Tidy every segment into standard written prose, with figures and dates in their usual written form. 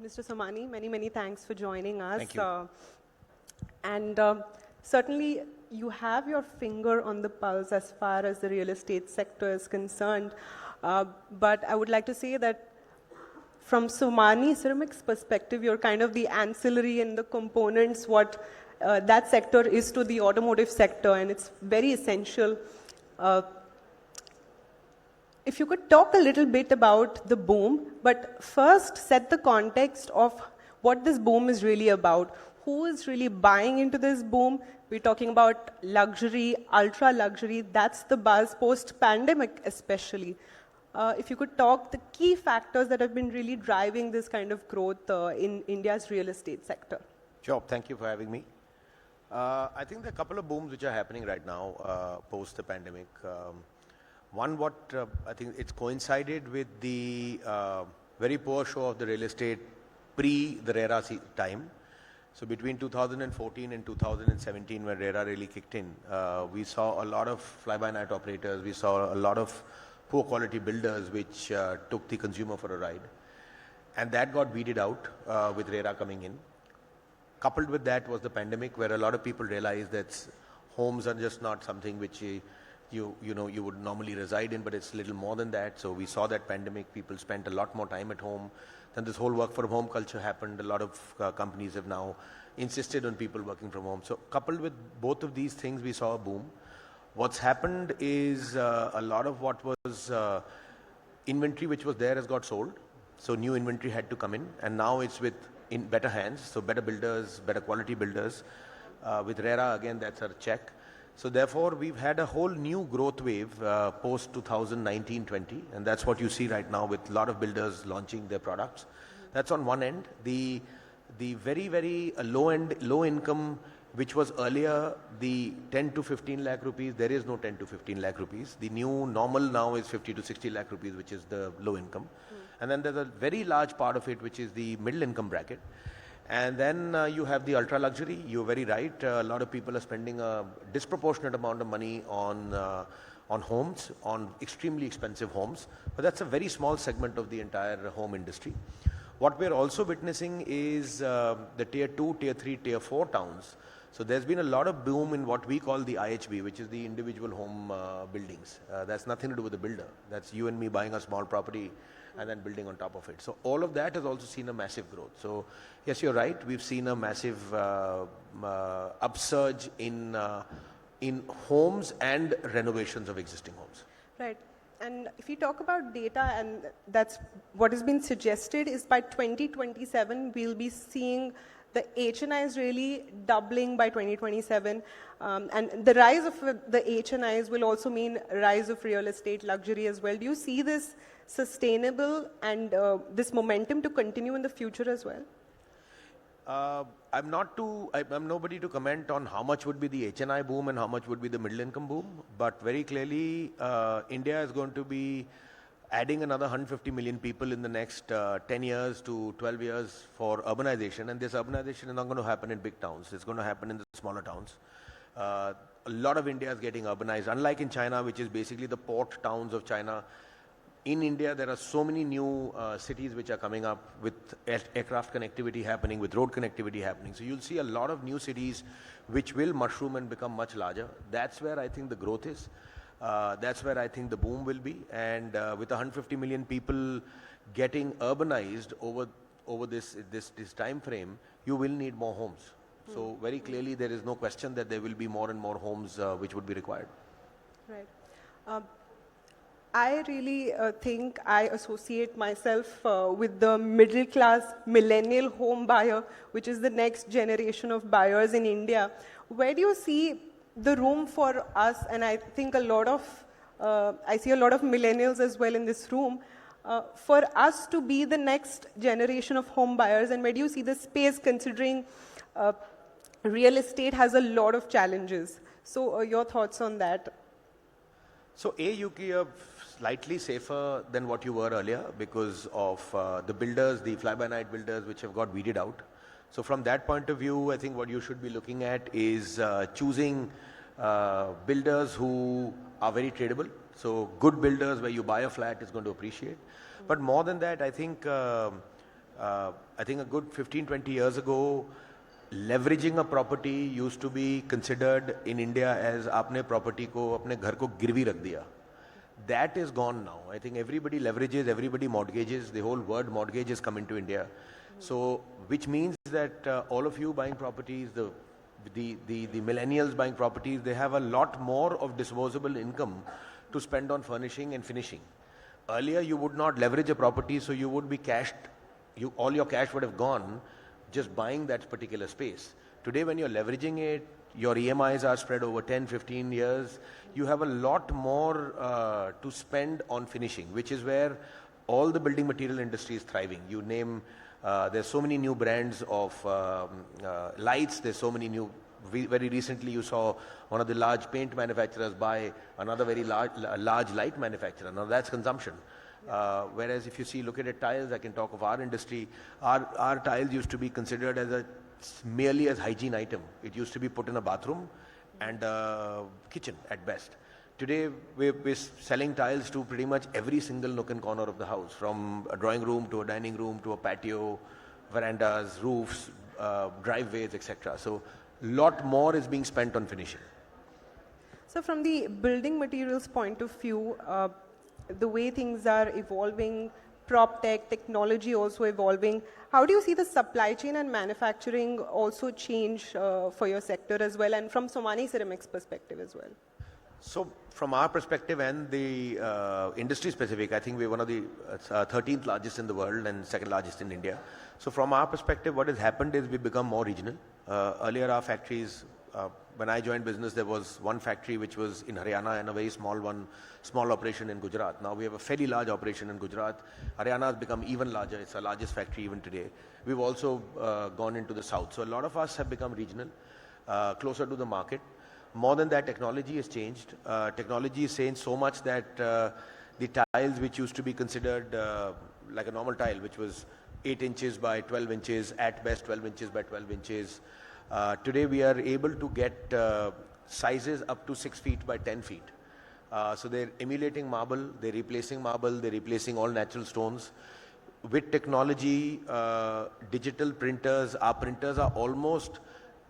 Mr. Somany, many thanks for joining us. Thank you. And certainly you have your finger on the pulse as far as the real estate sector is concerned. But I would like to say that from Somany Ceramics perspective, you're kind of the ancillary and the components what that sector is to the automotive sector, and it's very essential. If you could talk a little bit about the boom, but first set the context of what this boom is really about. Who is really buying into this boom? We're talking about luxury, ultra luxury. That's the buzz post-pandemic especially. If you could talk the key factors that have been really driving this kind of growth in India's real estate sector. Sure, thank you for having me. I think there are a couple of booms which are happening right now post the pandemic. One, I think it's coincided with the very poor show of the real estate pre the RERA time. So between 2014 and 2017, when RERA really kicked in, we saw a lot of fly-by-night operators. We saw a lot of poor quality builders which took the consumer for a ride. And that got weeded out with RERA coming in. Coupled with that was the pandemic, where a lot of people realized that homes are just not something which you would normally reside in, but it's a little more than that. So we saw that pandemic, people spent a lot more time at home. Then this whole work from home culture happened. A lot of companies have now insisted on people working from home. So coupled with both of these things, we saw a boom. What's happened is a lot of what was inventory which was there has got sold. So new inventory had to come in, and now it's in better hands. So better builders, better quality builders. With RERA, again, that's a check. So therefore, we've had a whole new growth wave post 2019-20, and that's what you see right now with a lot of builders launching their products. That's on one end. The very low income, which was earlier the 10 to 15 lakh rupees, there is no 10 to 15 lakh rupees. The new normal now is 50 to 60 lakh rupees, which is the low income. And then there's a very large part of it, which is the middle income bracket. And then you have the ultra luxury. You're very right. A lot of people are spending a disproportionate amount of money on homes, on extremely expensive homes. But that's a very small segment of the entire home industry. What we're also witnessing is the tier 2, tier 3, tier 4 towns. So there's been a lot of boom in what we call the IHB, which is the individual home buildings. That's nothing to do with the builder. That's you and me buying a small property and then building on top of it. So all of that has also seen a massive growth. So yes, you're right. We've seen a massive upsurge in homes and renovations of existing homes. Right. And if you talk about data, and that's what has been suggested, is by 2027, we'll be seeing the HNIs really doubling by 2027. And the rise of the HNIs will also mean rise of real estate luxury as well. Do you see this sustainable and this momentum to continue in the future as well? I'm nobody to comment on how much would be the HNI boom and how much would be the middle income boom. But very clearly, India is going to be adding another 150 million people in the next 10 years to 12 years for urbanization. And this urbanization is not going to happen in big towns. It's going to happen in the smaller towns. A lot of India is getting urbanized. Unlike in China, which is basically the port towns of China, in India, there are so many new cities which are coming up with aircraft connectivity happening, with road connectivity happening. So you'll see a lot of new cities which will mushroom and become much larger. That's where I think the growth is. That's where I think the boom will be. And with 150 million people getting urbanized over this time frame, you will need more homes. So very clearly, there is no question that there will be more and more homes which would be required. Right. I really think I associate myself with the middle class millennial home buyer, which is the next generation of buyers in India. Where do you see the room for us? And I think I see a lot of millennials as well in this room, for us to be the next generation of home buyers. And where do you see the space, considering real estate has a lot of challenges? So your thoughts on that? So you're slightly safer than what you were earlier because of the builders, the fly-by-night builders, which have got weeded out. So from that point of view, I think what you should be looking at is choosing builders who are very tradable. So good builders where you buy a flat is going to appreciate. But more than that, I think I think a good 15, 20 years ago, leveraging a property used to be considered in India as आपने property को अपने घर को गिरवी रख दिया. That is gone now. I think everybody leverages, everybody mortgages. The whole word mortgage has come into India. So, which means that all of you buying properties, the millennials buying properties, they have a lot more of disposable income to spend on furnishing and finishing. Earlier, you would not leverage a property, so you would be cashed. All your cash would have gone just buying that particular space. Today, when you're leveraging it, your EMIs are spread over 10, 15 years. You have a lot more to spend on finishing, which is where all the building material industry is thriving. You name, there's so many new brands of lights, there's so many new, very recently you saw one of the large paint manufacturers buy another very large light manufacturer. Now that's consumption. Whereas if you see, look at tiles, I can talk of our industry, our tiles used to be considered as merely as hygiene item. It used to be put in a bathroom and a kitchen at best. Today, we're selling tiles to pretty much every single nook and corner of the house, from a drawing room to a dining room to a patio, verandas, roofs, driveways, etc. So, lot more is being spent on finishing. So, from the building materials point of view, the way things are evolving, prop tech, technology also evolving, how do you see the supply chain and manufacturing also change for your sector as well, and from Somany Ceramics perspective as well? So, from our perspective and the industry specific, I think we're one of the 13th largest in the world and second largest in India. So, from our perspective, what has happened is we've become more regional. Earlier, our factories, when I joined business, there was one factory which was in Haryana and a very small operation in Gujarat. Now we have a fairly large operation in Gujarat. Haryana has become even larger. It's our largest factory even today. We've also gone into the south. So a lot of us have become regional, closer to the market. More than that, technology has changed. Technology has changed so much that the tiles which used to be considered like a normal tile, which was 8 inches by 12 inches, at best 12 inches by 12 inches. Today we are able to get sizes up to 6 feet by 10 feet. So they're emulating marble, they're replacing all natural stones. With technology, digital printers, our printers are almost,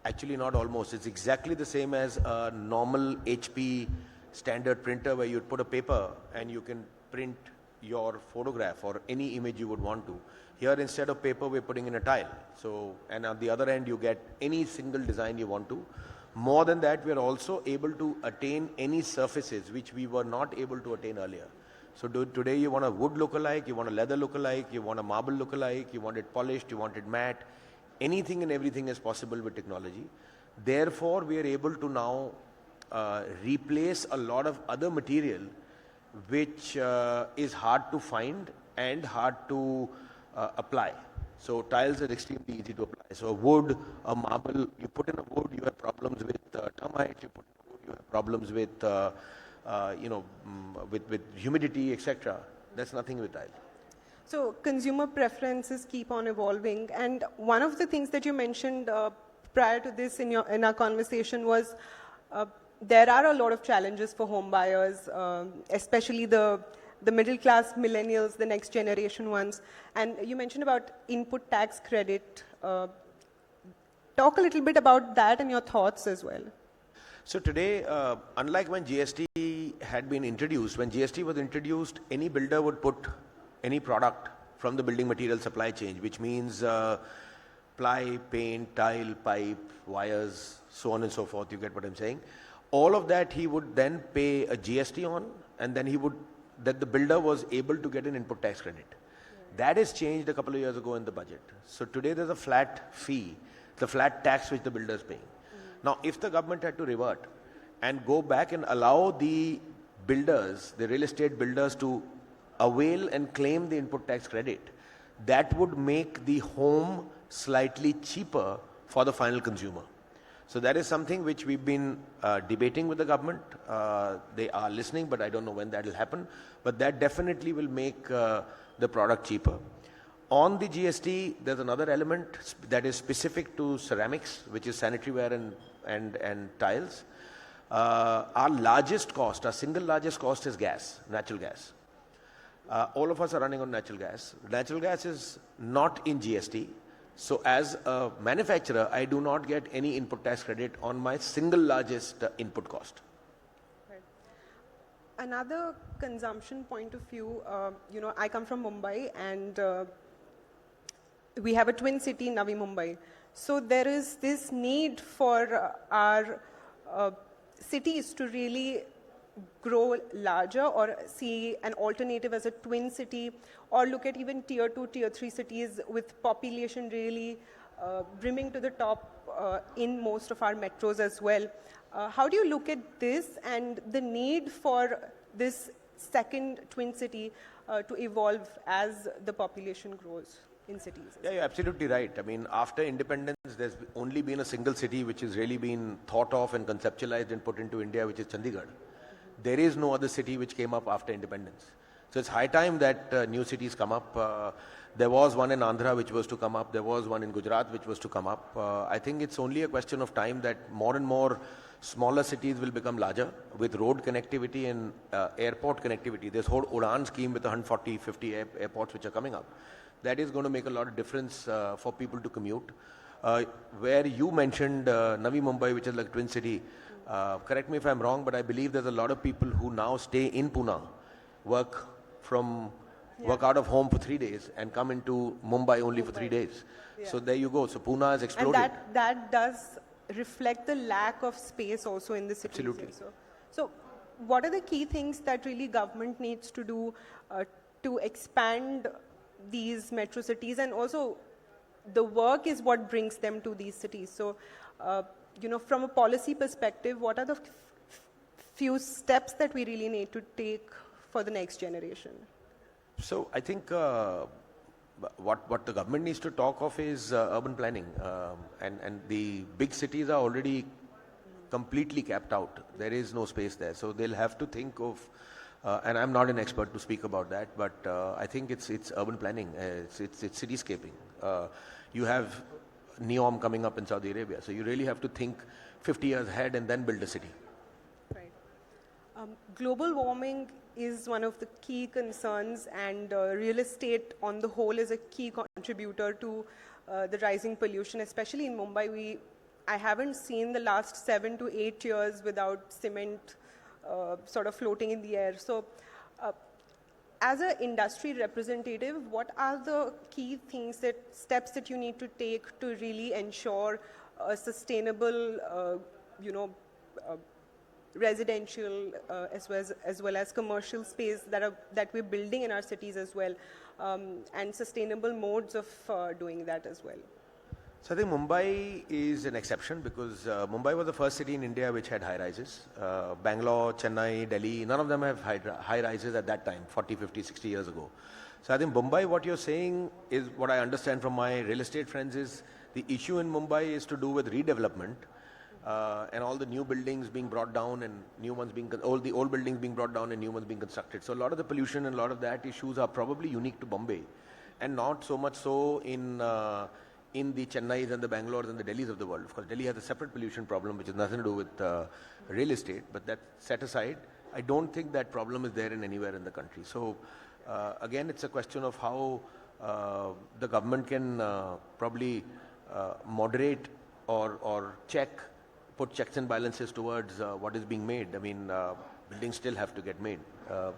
actually not almost, it's exactly the same as a normal HP standard printer where you'd put a paper and you can print your photograph or any image you would want to. Here, instead of paper, we're putting in a tile. So, and at the other end, you get any single design you want to. More than that, we're also able to attain any surfaces which we were not able to attain earlier. So today, you want a wood lookalike, you want a leather lookalike, you want a marble lookalike, you want it polished, you want it matte. Anything and everything is possible with technology. Therefore, we are able to now replace a lot of other material which is hard to find and hard to apply. So tiles are extremely easy to apply. So a wood, a marble, you put in a wood, you have problems with termites. You put in a wood, you have problems with with humidity, etc. That's nothing with tile. So consumer preferences keep on evolving, and one of the things that you mentioned prior to this in our conversation was there are a lot of challenges for home buyers, especially the middle class millennials, the next generation ones. And you mentioned about input tax credit. Talk a little bit about that and your thoughts as well. So today, unlike when GST had been introduced, when GST was introduced, any builder would put any product from the building material supply chain, which means ply, paint, tile, pipe, wires, so on and so forth. You get what I'm saying? All of that he would then pay a GST on, and then that the builder was able to get an input tax credit. Yeah. That has changed a couple of years ago in the budget. So today there's a flat fee, the flat tax which the builder is paying. Now, if the government had to revert and go back and allow the builders, the real estate builders, to avail and claim the input tax credit, that would make the home slightly cheaper for the final consumer. So that is something which we've been debating with the government. They are listening, but I don't know when that will happen. But that definitely will make the product cheaper. On the GST, there's another element that is specific to ceramics, which is sanitary ware and tiles. Our single largest cost is gas, natural gas. All of us are running on natural gas. Natural gas is not in GST. So as a manufacturer, I do not get any input tax credit on my single largest input cost. Right. Another consumption point of view, I come from Mumbai, and we have a twin city, Navi Mumbai. So there is this need for our cities to really grow larger, or see an alternative as a twin city, or look at even tier 2, tier 3 cities with population really brimming to the top in most of our metros as well. How do you look at this and the need for this second twin city to evolve as the population grows in cities? Yeah, you're absolutely right. I mean, after independence, there's only been a single city which has really been thought of and conceptualized and put into India, which is Chandigarh. There is no other city which came up after independence. So it's high time that new cities come up. There was one in Andhra which was to come up. There was one in Gujarat which was to come up. I think it's only a question of time that more and more smaller cities will become larger with road connectivity and airport connectivity. This whole Udan scheme with 140, 50 airports which are coming up, that is going to make a lot of difference for people to commute. Where you mentioned Navi Mumbai, which is like twin city, correct me if I'm wrong, but I believe there's a lot of people who now stay in Pune, work out of home for 3 days and come into Mumbai only for 3 days. Yeah. So there you go. So Pune has exploded. And that does reflect the lack of space also in the cities. Absolutely. So what are the key things that really government needs to do to expand these metro cities? And also the work is what brings them to these cities. So, from a policy perspective, what are the few steps that we really need to take for the next generation? So I think what the government needs to talk of is urban planning, and the big cities are already completely capped out. There is no space there, so they'll have to think of. And I'm not an expert to speak about that, but I think it's urban planning. It's cityscaping. You have NEOM coming up in Saudi Arabia, so you really have to think 50 years ahead and then build a city. Right. Global warming is one of the key concerns, and real estate on the whole is a key contributor to the rising pollution, especially in Mumbai. I haven't seen the last 7 to 8 years without cement sort of floating in the air. So as an industry representative, what are the key steps that you need to take to really ensure a sustainable, residential as well as commercial space that we're building in our cities as well, and sustainable modes of doing that as well? So I think Mumbai is an exception because Mumbai was the first city in India which had high rises. Bangalore, Chennai, Delhi, none of them have high rises at that time, 40, 50, 60 years ago. So I think Mumbai, what you're saying is what I understand from my real estate friends is the issue in Mumbai is to do with redevelopment and all the new buildings being brought down and all the old buildings being brought down and new ones being constructed. So a lot of the pollution and a lot of that issues are probably unique to Bombay and not so much so in the Chennais and the Bangalores and the Delhis of the world. Of course, Delhi has a separate pollution problem which has nothing to do with real estate, but that set aside, I don't think that problem is there in anywhere in the country. So again, it's a question of how the government can probably moderate or put checks and balances towards what is being made. I mean, buildings still have to get made.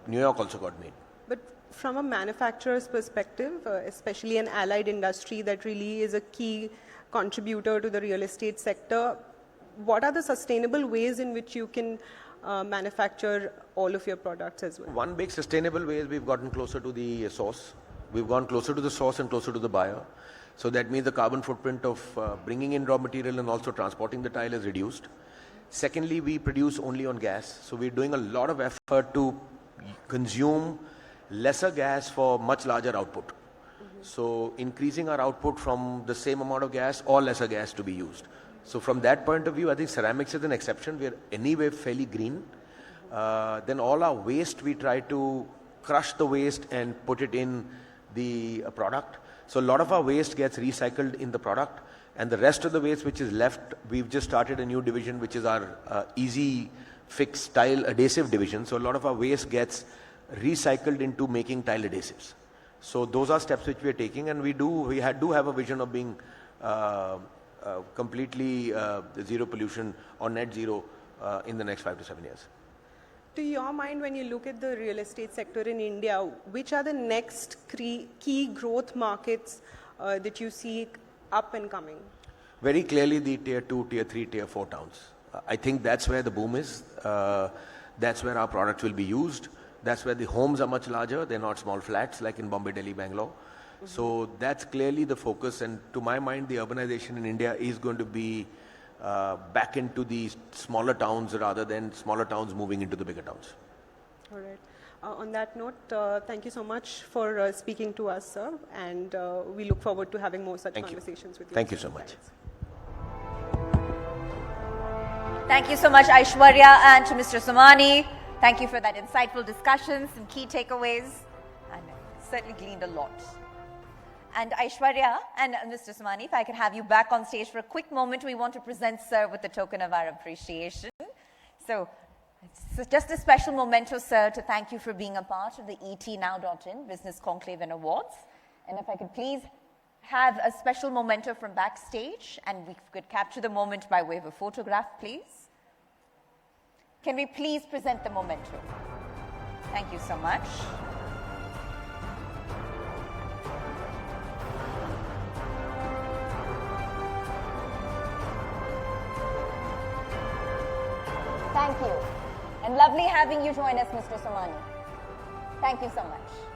New York also got made. But from a manufacturer's perspective, especially an allied industry that really is a key contributor to the real estate sector, what are the sustainable ways in which you can manufacture all of your products as well? One big sustainable way is we've gotten closer to the source. We've gone closer to the source and closer to the buyer. So that means the carbon footprint of bringing in raw material and also transporting the tile is reduced. Secondly, we produce only on gas. So we're doing a lot of effort to consume lesser gas for much larger output. So increasing our output from the same amount of gas or lesser gas to be used. So from that point of view, I think ceramics is an exception. We are anyway fairly green. Then all our waste, we try to crush the waste and put it in the product. So a lot of our waste gets recycled in the product, and the rest of the waste which is left, we've just started a new division which is our easy fix tile adhesive division. So a lot of our waste gets recycled into making tile adhesives. So those are steps which we are taking, and we do have a vision of being completely zero pollution or net zero in the next 5 to 7 years. To your mind, when you look at the real estate sector in India, which are the next key growth markets that you see up and coming? Very clearly the tier 2, tier 3, tier 4 towns. I think that's where the boom is. That's where our products will be used. That's where the homes are much larger. They're not small flats like in Bombay, Delhi, Bangalore. So that's clearly the focus. And to my mind, the urbanization in India is going to be back into the smaller towns rather than smaller towns moving into the bigger towns. All right. On that note, thank you so much for speaking to us, sir. And we look forward to having more such conversations with you. Thank you so much. Thank you so much, Aishwarya, and to Mr. Somany. Thank you for that insightful discussion, some key takeaways, and certainly gleaned a lot. And Aishwarya and Mr. Somany, if I could have you back on stage for a quick moment, we want to present sir with a token of our appreciation. So it's just a special memento, sir, to thank you for being a part of the etnow.in Business Conclave Awards. And if I could please have a special memento from backstage, and we could capture the moment by way of a photograph, please. Can we please present the memento? Thank you so much. Thank you. And lovely having you join us, Mr. Somany. Thank you so much.